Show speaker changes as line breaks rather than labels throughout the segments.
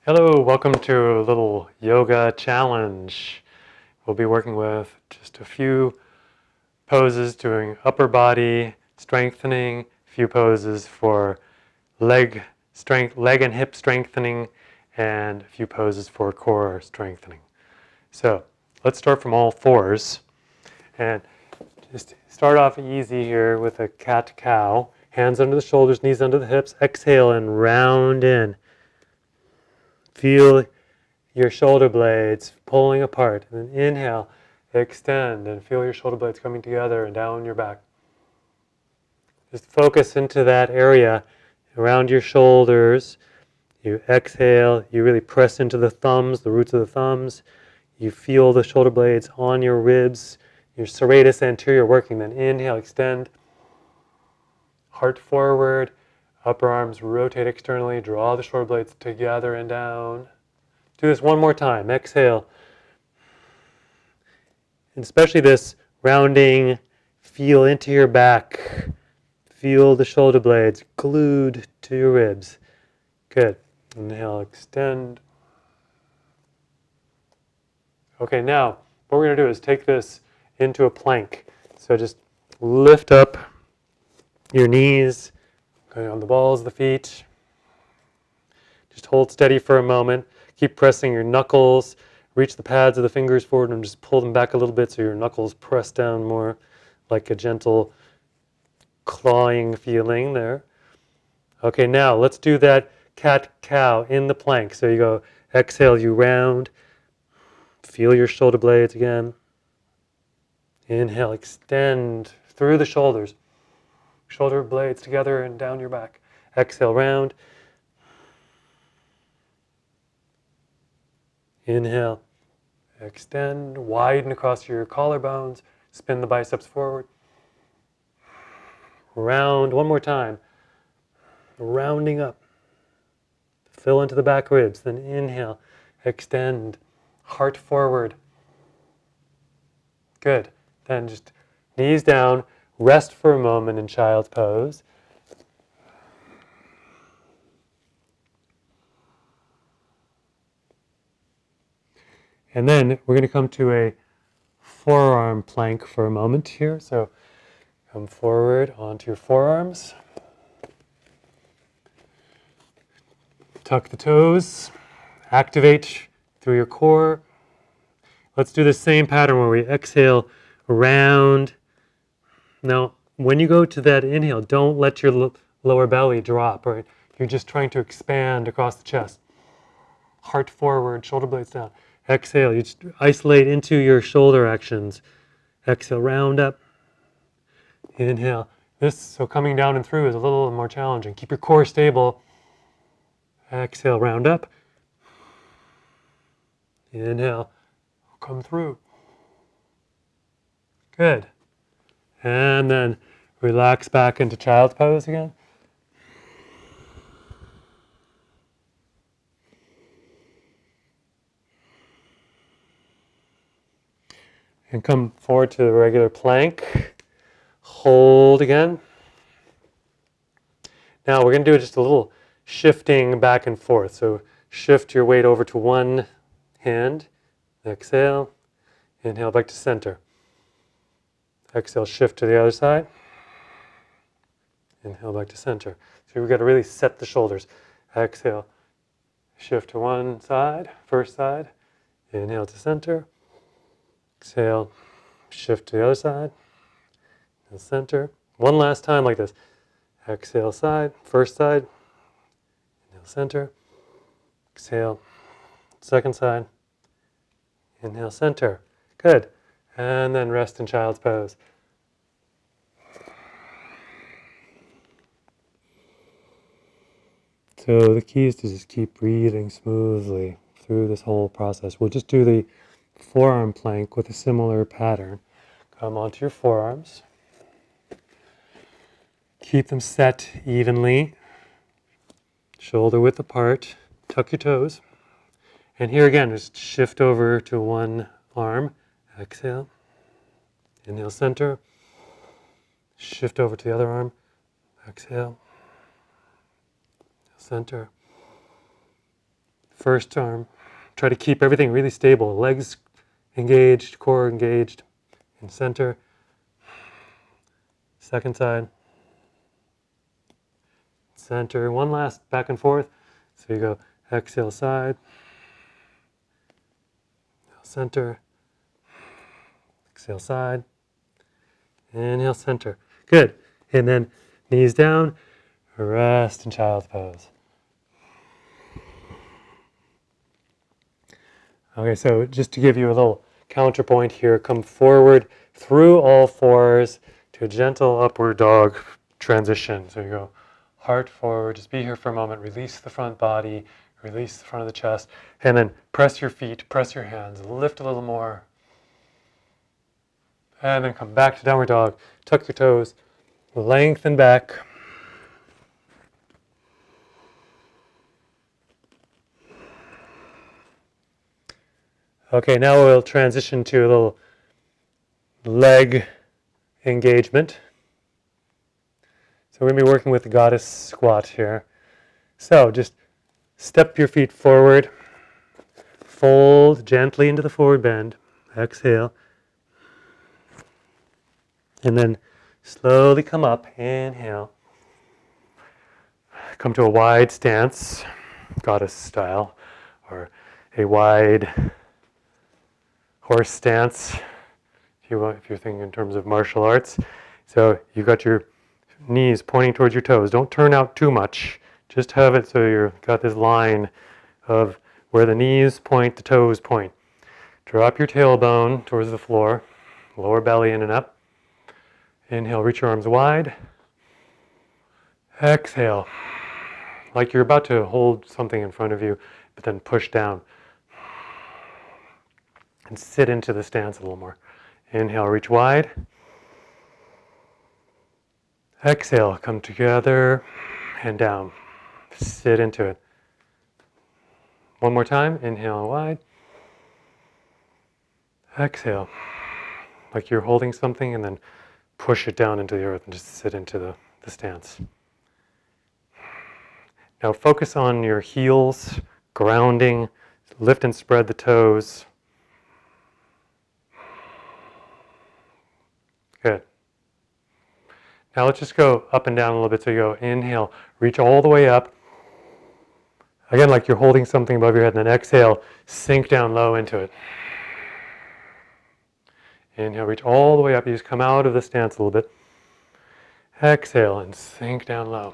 Hello, welcome to a little yoga challenge. We'll be working with just a few poses doing upper body strengthening, a few poses for leg and hip strengthening, and a few poses for core strengthening. So let's start from all fours and just start off easy here with a cat-cow. Hands under the shoulders, knees under the hips. Exhale and round in. Feel your shoulder blades pulling apart. And then inhale, extend, and feel your shoulder blades coming together and down your back. Just focus into that area around your shoulders. You exhale, you really press into the thumbs, the roots of the thumbs. You feel the shoulder blades on your ribs, your serratus anterior working. Then inhale, extend, heart forward. Upper arms rotate externally, draw the shoulder blades together and down. Do this one more time. Exhale. And especially this rounding, feel into your back. Feel the shoulder blades glued to your ribs. Good. Inhale, extend. Okay, now what we're going to do is take this into a plank. So just lift up your knees, going on the balls of the feet. Just hold steady for a moment. Keep pressing your knuckles. Reach the pads of the fingers forward and just pull them back a little bit so your knuckles press down more, like a gentle clawing feeling there. Okay, now let's do that cat-cow in the plank. So you go, exhale, you round. Feel your shoulder blades again. Inhale, extend through the shoulders. Shoulder blades together and down your back. Exhale, round. Inhale, extend, widen across your collarbones. Spin the biceps forward. Round, one more time. Rounding up. Fill into the back ribs. Then inhale, extend, heart forward. Good. Then just knees down. Rest for a moment in child's pose. And then we're going to come to a forearm plank for a moment here. So come forward onto your forearms. Tuck the toes. Activate through your core. Let's do the same pattern where we exhale, round. Now, when you go to that inhale, don't let your lower belly drop, right? You're just trying to expand across the chest. Heart forward, shoulder blades down. Exhale, you just isolate into your shoulder actions. Exhale, round up. Inhale. So coming down and through is a little more challenging. Keep your core stable. Exhale, round up. Inhale, come through. Good. And then relax back into child's pose again. And come forward to the regular plank. Hold again. Now we're going to do just a little shifting back and forth. So shift your weight over to one hand. Exhale. Inhale back to center. Exhale, shift to the other side. Inhale back to center. So we've got to really set the shoulders. Exhale, shift to one side, first side. Inhale to center. Exhale, shift to the other side. And center. One last time like this. Exhale, side, first side. Inhale, center. Exhale, second side. Inhale, center. Good. And then rest in child's pose. So the key is to just keep breathing smoothly through this whole process. We'll just do the forearm plank with a similar pattern. Come onto your forearms. Keep them set evenly. Shoulder width apart. Tuck your toes. And here again, just shift over to one arm. Exhale. Inhale, center. Shift over to the other arm. Exhale. Center. First arm, try to keep everything really stable. Legs engaged, core engaged in center. Second side. Center. One last back and forth. So you go exhale side. Center. Exhale side. Inhale center. Good. And then knees down. Rest in child's pose. Okay, so just to give you a little counterpoint here, come forward through all fours to a gentle upward dog transition. So you go heart forward, just be here for a moment, release the front body, release the front of the chest, and then press your feet, press your hands, lift a little more. And then come back to downward dog, tuck your toes, lengthen back. Okay, now we'll transition to a little leg engagement. So we're going to be working with the goddess squat here. So just step your feet forward, fold gently into the forward bend, exhale, and then slowly come up, inhale. Come to a wide stance, goddess style, or a wide horse stance, if you're thinking in terms of martial arts. So you've got your knees pointing towards your toes. Don't turn out too much. Just have it so you've got this line of where the knees point, the toes point. Drop your tailbone towards the floor, lower belly in and up. Inhale, reach your arms wide. Exhale, like you're about to hold something in front of you, but then push down. And sit into the stance a little more. Inhale, reach wide. Exhale, come together and down. Sit into it. One more time. Inhale wide. Exhale, like you're holding something, and then push it down into the earth and just sit into the stance. Now focus on your heels, grounding, lift and spread the toes. Good. Now let's just go up and down a little bit. So you go inhale, reach all the way up. Again, like you're holding something above your head, and then exhale, sink down low into it. Inhale, reach all the way up. You just come out of the stance a little bit. Exhale and sink down low.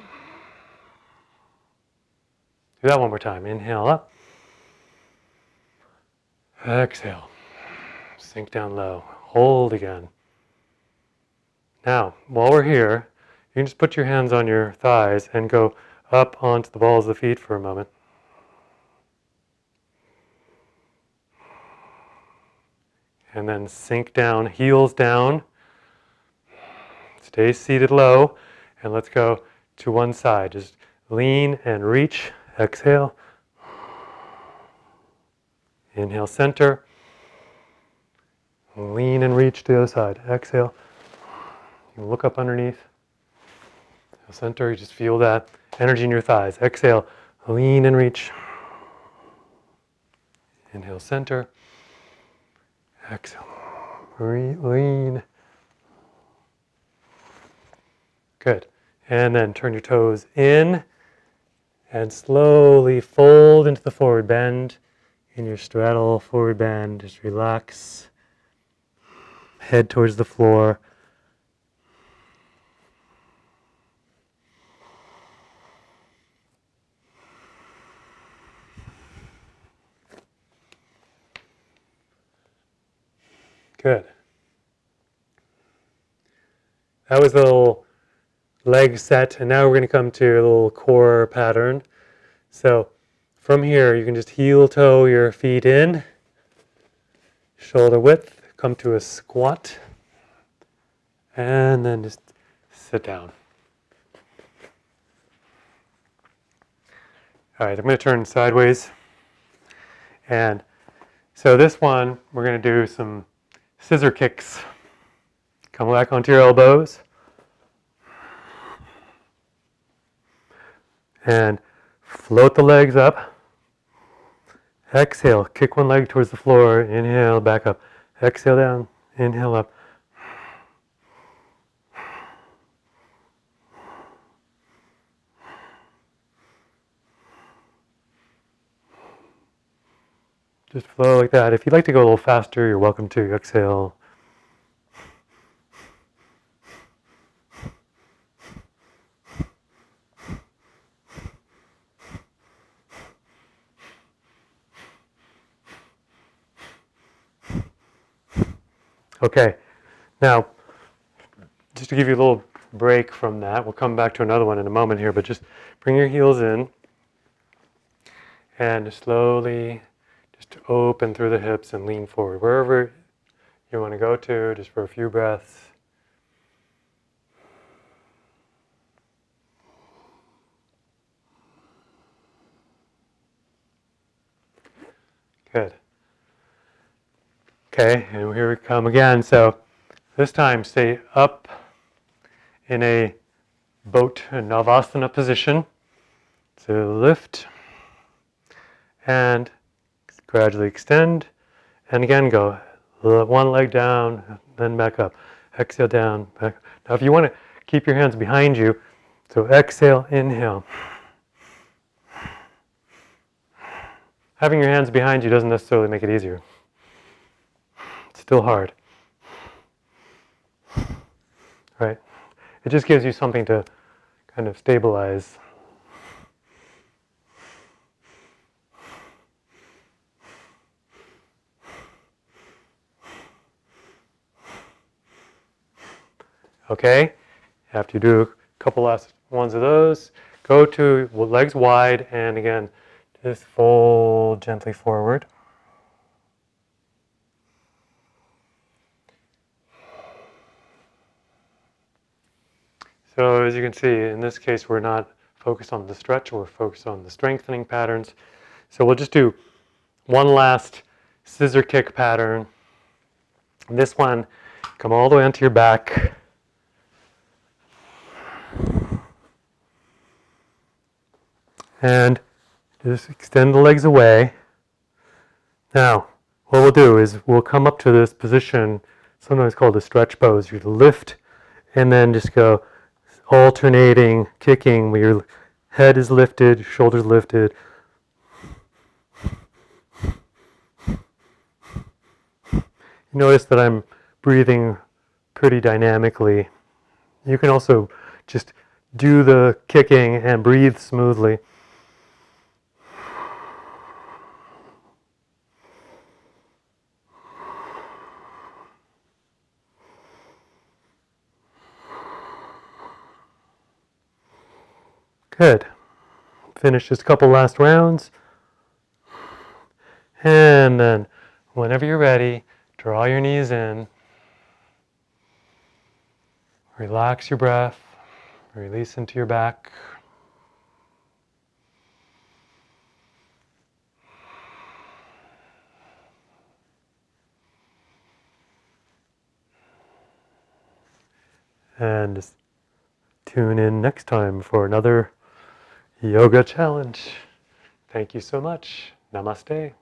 Do that one more time. Inhale up. Exhale. Sink down low. Hold again. Now, while we're here, you can just put your hands on your thighs and go up onto the balls of the feet for a moment. And then sink down, heels down. Stay seated low. And let's go to one side. Just lean and reach. Exhale. Inhale, center. Lean and reach to the other side. Exhale. You can look up underneath. Center, you just feel that energy in your thighs. Exhale, lean and reach. Inhale, center. Exhale, lean. Good. And then turn your toes in and slowly fold into the forward bend. In your straddle forward bend, just relax. Head towards the floor. Good. That was the little leg set, and now we're going to come to a little core pattern. So from here, you can just heel toe your feet in, shoulder width, come to a squat, and then just sit down. All right, I'm going to turn sideways. And so this one, we're going to do some scissor kicks. Come back onto your elbows. And float the legs up. Exhale, kick one leg towards the floor, inhale, back up. Exhale down, inhale up. Just flow like that. If you'd like to go a little faster, you're welcome to. Exhale. Okay, now, just to give you a little break from that, we'll come back to another one in a moment here, but just bring your heels in and slowly just open through the hips and lean forward. Wherever you want to go to, just for a few breaths. Good. Okay, and here we come again. So this time stay up in a boat Navasana position. So lift and gradually extend. And again go one leg down, then back up. Exhale down, back. Now if you want to keep your hands behind you, so exhale, inhale. Having your hands behind you doesn't necessarily make it easier. It's still hard. Right? It just gives you something to kind of stabilize. Okay? After you do a couple last ones of those, go to legs wide and again, just fold gently forward. So as you can see, in this case, we're not focused on the stretch, we're focused on the strengthening patterns. So we'll just do one last scissor kick pattern. This one, come all the way onto your back. And just extend the legs away. Now, what we'll do is we'll come up to this position, sometimes called a stretch pose. You lift and then just go alternating, kicking, where your head is lifted, shoulders lifted. You notice that I'm breathing pretty dynamically. You can also just do the kicking and breathe smoothly. Good. Finish just a couple last rounds. And then, whenever you're ready, draw your knees in. Relax your breath. Release into your back. And just tune in next time for another yoga challenge. Thank you so much. Namaste.